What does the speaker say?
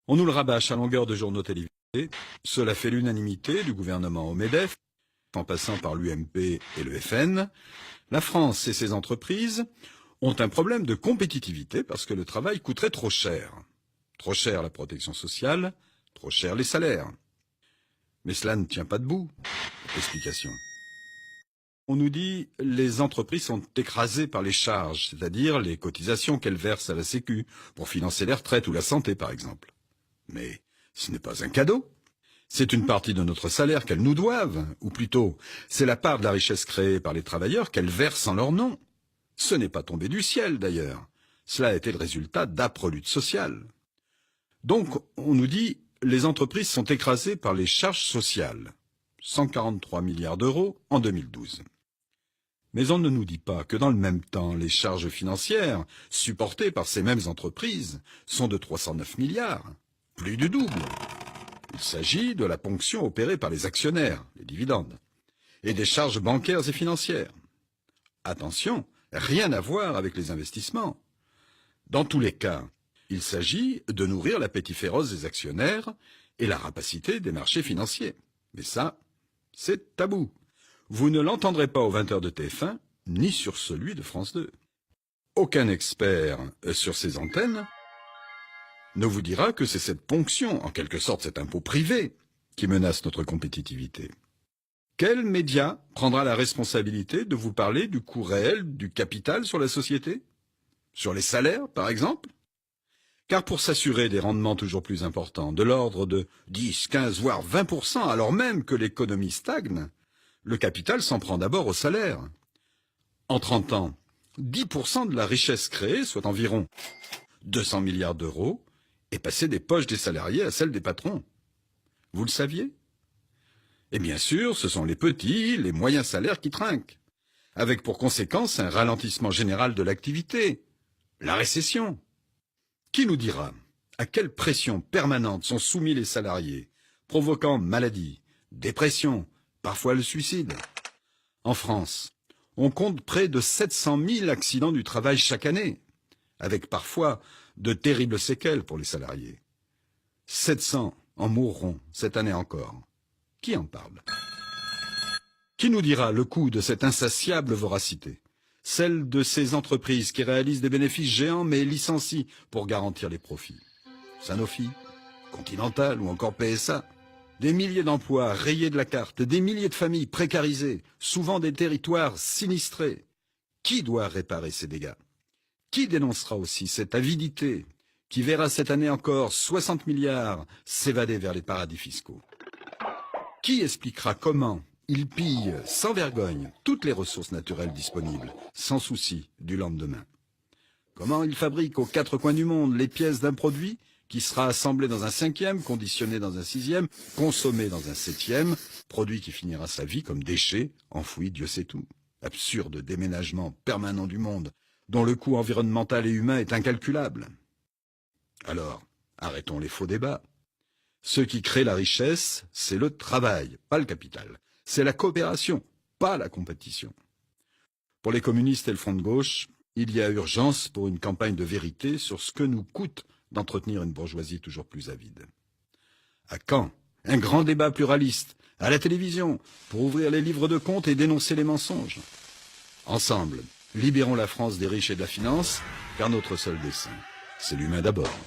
On nous le rabâche à longueur de journaux télévisés. Cela fait l'unanimité du gouvernement au MEDEF, en passant par l'UMP et le FN. La France et ses entreprises ont un problème de compétitivité parce que le travail coûterait trop cher. Trop cher la protection sociale, trop cher les salaires. Mais cela ne tient pas debout. Explication. On nous dit les entreprises sont écrasées par les charges, c'est-à-dire les cotisations qu'elles versent à la Sécu pour financer les retraites ou la santé, par exemple. Mais ce n'est pas un cadeau. C'est une partie de notre salaire qu'elles nous doivent, ou plutôt, c'est la part de la richesse créée par les travailleurs qu'elles versent en leur nom. Ce n'est pas tombé du ciel, d'ailleurs. Cela a été le résultat d'âpres luttes sociales. Donc, on nous dit les entreprises sont écrasées par les charges sociales. 143 milliards d'euros en 2012. Mais on ne nous dit pas que dans le même temps, les charges financières supportées par ces mêmes entreprises sont de 309 milliards, plus du double. Il s'agit de la ponction opérée par les actionnaires, les dividendes, et des charges bancaires et financières. Attention, rien à voir avec les investissements. Dans tous les cas, il s'agit de nourrir l'appétit féroce des actionnaires et la rapacité des marchés financiers. Mais ça, c'est tabou. Vous ne l'entendrez pas aux 20h de TF1, ni sur celui de France 2. Aucun expert sur ces antennes ne vous dira que c'est cette ponction, en quelque sorte cet impôt privé, qui menace notre compétitivité. Quel média prendra la responsabilité de vous parler du coût réel du capital sur la société? Sur les salaires, par exemple? Car pour s'assurer des rendements toujours plus importants, de l'ordre de 10, 15, voire 20%, alors même que l'économie stagne, le capital s'en prend d'abord au salaire. En 30 ans, 10% de la richesse créée, soit environ 200 milliards d'euros, est passée des poches des salariés à celles des patrons. Vous le saviez? Et bien sûr, ce sont les petits, les moyens salaires qui trinquent, avec pour conséquence un ralentissement général de l'activité, la récession. Qui nous dira à quelle pression permanente sont soumis les salariés, provoquant maladies, dépression, parfois le suicide? En France, on compte près de 700 000 accidents du travail chaque année, avec parfois de terribles séquelles pour les salariés. 700 en mourront cette année encore. Qui en parle? Qui nous dira le coût de cette insatiable voracité? Celle de ces entreprises qui réalisent des bénéfices géants mais licencient pour garantir les profits. Sanofi, Continental ou encore PSA. Des milliers d'emplois rayés de la carte, des milliers de familles précarisées, souvent des territoires sinistrés. Qui doit réparer ces dégâts? Qui dénoncera aussi cette avidité qui verra cette année encore 60 milliards s'évader vers les paradis fiscaux? Qui expliquera comment ils pillent sans vergogne toutes les ressources naturelles disponibles, sans souci du lendemain? Comment ils fabriquent aux quatre coins du monde les pièces d'un produit qui sera assemblé dans un 5e, conditionné dans un 6e, consommé dans un 7e, produit qui finira sa vie comme déchet, enfoui Dieu sait où? Absurde déménagement permanent du monde, dont le coût environnemental et humain est incalculable. Alors, arrêtons les faux débats. Ce qui crée la richesse, c'est le travail, pas le capital. C'est la coopération, pas la compétition. Pour les communistes et le Front de gauche, il y a urgence pour une campagne de vérité sur ce que nous coûte d'entretenir une bourgeoisie toujours plus avide. À quand un grand débat pluraliste, à la télévision, pour ouvrir les livres de comptes et dénoncer les mensonges? Ensemble, libérons la France des riches et de la finance, car notre seul dessein, c'est l'humain d'abord.